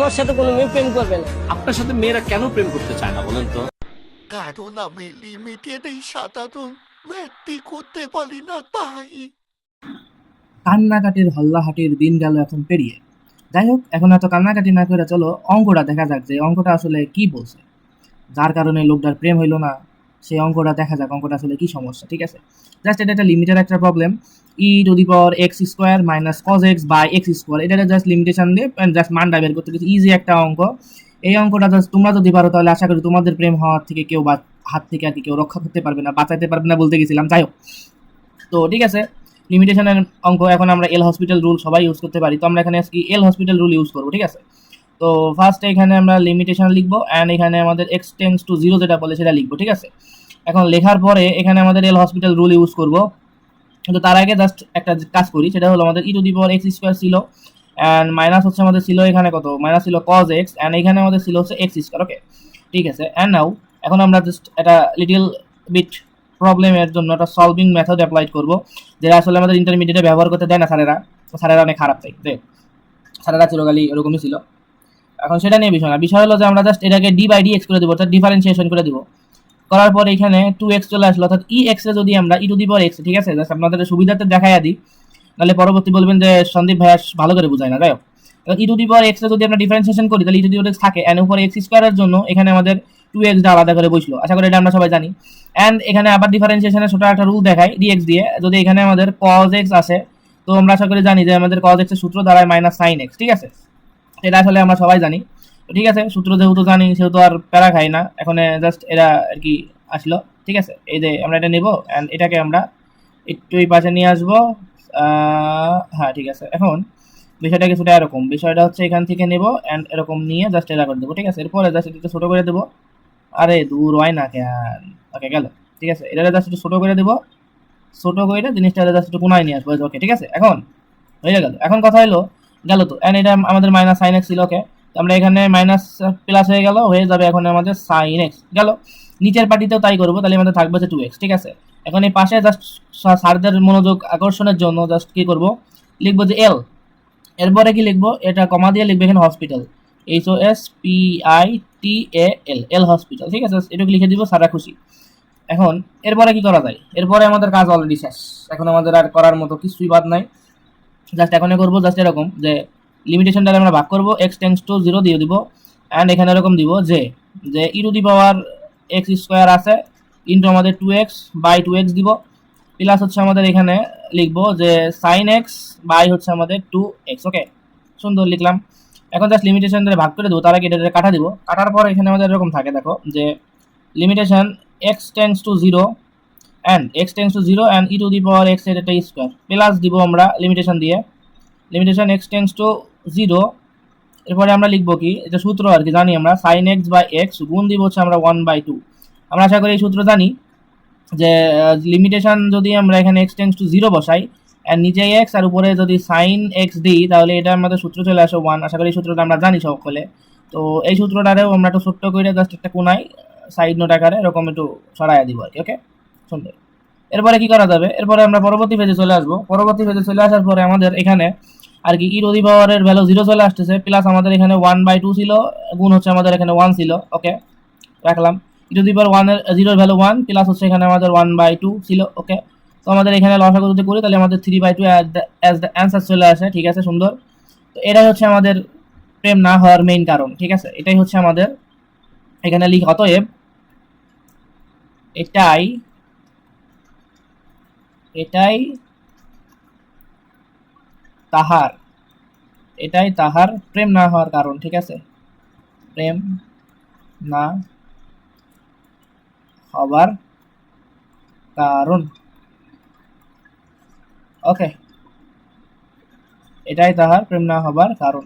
আমার সাথে কোনো মেয়ে প্রেম করবে না। আপনার সাথে মেয়েরা কেন প্রেম করতে চায় না বলেন তো? কারণ আমি লিমিটেড এই সাধারণ ব্যক্তি করতে পারি না তাই। কান্নাকাটির হল্লাহাটির দিন গেল এখন পেরিয়ে। যাই হোক, এখন এত কান্নাকাটি না করে চলো অঙ্কটা দেখা যাক যে অঙ্কটা আসলে কি বলছে, যার কারণে লোকটার প্রেম হইলো না। সেই অঙ্কটা দেখা যাক অঙ্কটা আসলে কি সমস্যা। ঠিক আছে, জাস্ট এটা একটা লিমিটের একটা problem. e⁻x² - cos x x², এটা জাস্ট লিমিটেশন দিয়ে জাস্ট মানটা বের করতে গেছে। ইজি একটা অঙ্ক। এই অঙ্কটা জাস্ট তোমরা যদি পারো তাহলে আশা করি তোমাদের প্রেম হওয়ার থেকে কেউ বা হাত থেকে আর কি কেউ রক্ষা করতে পারবে না, বাঁচাতে পারবে না বলতে গেছিলাম। যাই হোক, তো ঠিক আছে, লিমিটেশনের অঙ্ক এখন আমরা এল হসপিটাল রুল সবাই ইউজ করতে পারি, তো আমরা এখানে আজকে এল হসপিটাল রুল ইউজ করবো। ঠিক আছে, তো ফার্স্টে এখানে আমরা লিমিটেশন লিখবো অ্যান্ড এখানে আমাদের x টেন্ডস টু 0 যেটা বলে সেটা লিখবো। ঠিক আছে, এখন লেখার পরে এখানে আমাদের এল হসপিটাল রুল ইউজ করবো। কিন্তু তার আগে জাস্ট একটা কাজ করি, সেটা হলো আমাদের e⁻x² ছিল অ্যান্ড মাইনাস হচ্ছে আমাদের ছিল এখানে কত, মাইনাস ছিল cos x অ্যান্ড এখানে আমাদের ছিল হচ্ছে x²। ওকে, ঠিক আছে, অ্যান্ড নাও এখন আমরা জাস্ট একটা লিটল বিট প্রবলেমের জন্য একটা সলভিং মেথড অ্যাপ্লাই করব, যেটা আসলে আমাদের ইন্টারমিডিয়েটে ব্যবহার করতে দেয় না স্যারেরা অনেক খারাপ তাই স্যারেরা চিরকালই এরকমই ছিল। এখন সেটা নিয়ে বিষয় না, বিষয় হলো যে আমরা জাস্ট এটাকে d/dx করে দেবো, অর্থাৎ ডিফারেন্সিয়েশন করে দিব। করার পর এখানে 2x চলে আসলো, অর্থাৎ ex এ যদি আমরা e⁻x, ঠিক আছে, জাস্ট আপনাদের সুবিধাতে দেখাইয়া দিই, নাহলে পরবর্তী বলবেন যে সন্দীপ ভাইয়া ভালো করে বোঝায় না। যাই হোক, e⁻x এ যদি আমরা ডিফারেন্সিয়েশন করি তাহলে e⁻x থাকে এন উপর x² এর জন্য এখানে আমাদের 2x আলাদা করে বসলো। আশা করি এটা আমরা সবাই জানি। অ্যান্ড এখানে আবার ডিফারেন্সিয়েশনের ছোট একটা রুল দেখাই dx দিয়ে, যদি এখানে আমাদের cos x আসে তো আমরা আশা করি জানি যে আমাদের cos x এর সূত্র দাঁড়ায় -sin x। ঠিক আছে, এটা আসলে আমরা সবাই জানি। তো ঠিক আছে, সূত্র যেহেতু জানি সেহেতু আর প্যারা খাই না, এখন জাস্ট এরা আর কি আসলো। ঠিক আছে, এই যে আমরা এটা নেব অ্যান্ড এটাকে আমরা একটু এই পাশে নিয়ে আসবো। হ্যাঁ ঠিক আছে, এখন বিষয়টা কিছুটা এরকম, বিষয়টা হচ্ছে এখান থেকে নেব অ্যান্ড এরকম নিয়ে জাস্ট এটা করে দেবো। ঠিক আছে, এরপরে জাস্ট এটা ছোটো করে দেবো। আরে দূর হয় না কেন, ওকে গেল। ঠিক আছে, এটা জাস্ট একটু ছোটো করে দেবো, ছোটো করে জিনিসটা জাস্ট একটু কোনায় নিয়ে আসবো। ওকে ঠিক আছে, এখন হয়ে গেল। এখন কথা হলো গেল তো, অ্যান্ড এটা আমাদের -sin x ছিল। ওকে, আমরা এখানে মাইনাস প্লাস হয়ে গেল, হয়ে যাবে এখন আমাদের sin x গেল। নিচের পার্টিতেও তাই করবো, তাহলে আমাদের থাকবে হচ্ছে 2x। ঠিক আছে, এখন এই পাশে জাস্ট স্যারদের মনোযোগ আকর্ষণের জন্য জাস্ট কি করবো, লিখবো যে এল, এরপরে কি লিখবো, এটা কমা দিয়ে লিখবো এখানে হসপিটাল, HOSPITAL, এল হসপিটাল। ঠিক আছে, এটুকু লিখে দিব, সারা খুশি। এখন এরপরে কি করা যায়, এরপরে আমাদের কাজ অলরেডি শেষ, এখন আমাদের আর করার মতো কিছুই বাদ নাই। জাস্ট এখনই করবো জাস্ট এরকম যে লিমিটেশনটা আমরা ভাগ করবো, x টেন্ডস টু 0 দিয়ে দিব অ্যান্ড এখানে এরকম দিব যে e⁻x² আছে ইন্টু আমাদের 2x/2x দিব, প্লাস হচ্ছে আমাদের এখানে লিখবো যে sin x বাই হচ্ছে আমাদের 2x। ওকে, সুন্দর লিখলাম। এখন জাস্ট লিমিটেশন ধরে ভাগ করে দেবো, তার আগে এটা কাটা দিব। কাটার পর এখানে আমাদের এরকম থাকে, দেখো যে limitation x tends to 0 and e⁻x এর একটা স্কোয়ার, প্লাস দিব আমরা লিমিটেশন দিয়ে, লিমিটেশন x টেন্ডস টু 0। এরপরে আমরা লিখবো কি, এটা সূত্র আর কি জানি আমরা, sin x/x গুণ দিব হচ্ছে আমরা 1/2। আমরা আশা করি এই সূত্র জানি যে লিমিটেশন যদি আমরা এখানে x টেন্ডস টু 0 বসাই আর নিচে x আর উপরে যদি sin x দিই তাহলে এটা আমাদের সূত্র চলে আসে 1। আশা করি এই সূত্রটা আমরা জানি সকলে। তো এই সূত্রটারেও আমরা একটু ছোট্ট করে জাস্ট একটা কোনায় সাইড নোট আকারে এরকম একটু সরাইয়া দিব আর কি। ওকে, সুন্দর। এরপরে কি করা যাবে, এরপরে আমরা পরবর্তী পেজে চলে আসবো। পরবর্তী পেজে চলে আসার পরে আমাদের এখানে আর কি e⁻এর ভ্যালু 0 চলে আসতেছে, প্লাস আমাদের এখানে 1/2 ছিল, গুণ হচ্ছে আমাদের এখানে 1 ছিল। ওকে, রাখলাম। e⁻1 এর 0 ভ্যালু 1, প্লাস হচ্ছে এখানে আমাদের 1/2 ছিল। ওকে, তো আমাদের এখানে লসাগু যদি করি তাহলে আমাদের 3/2 অ্যাজ দ্য অ্যান্সার চলে আসে। ঠিক আছে, সুন্দর। তো এটাই হচ্ছে আমাদের প্রেম না হওয়ার মেইন কারণ। ঠিক আছে, এটাই হচ্ছে আমাদের এখানে লিখ, অতএব এটাই তাহার প্রেম না হওয়ার কারণ। ঠিক আছে, প্রেম না হবার কারণ। ওকে, এটাই তাহার প্রেম না হবার কারণ।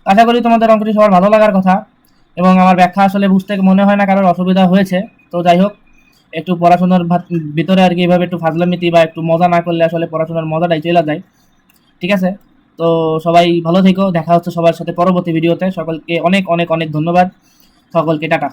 আশা করি তোমাদের অঙ্কটি সবার ভালো লাগার কথা, এবং আমার ব্যাখ্যা আসলে বুঝতে মনে হয় না কারোর অসুবিধা হয়েছে। তো যাই হোক, একটু পড়াশোনার ভিতরে আর কি এভাবে একটু ফাজলামিতি বা একটু মজা না করলে আসলে পড়াশোনার মজাটাই চলে যায়। ঠিক আছে, তো সবাই ভালো থেকো, দেখা হচ্ছে সবার সাথে পরবর্তী ভিডিওতে। সকলকে অনেক অনেক অনেক ধন্যবাদ, সকলকে টাটা।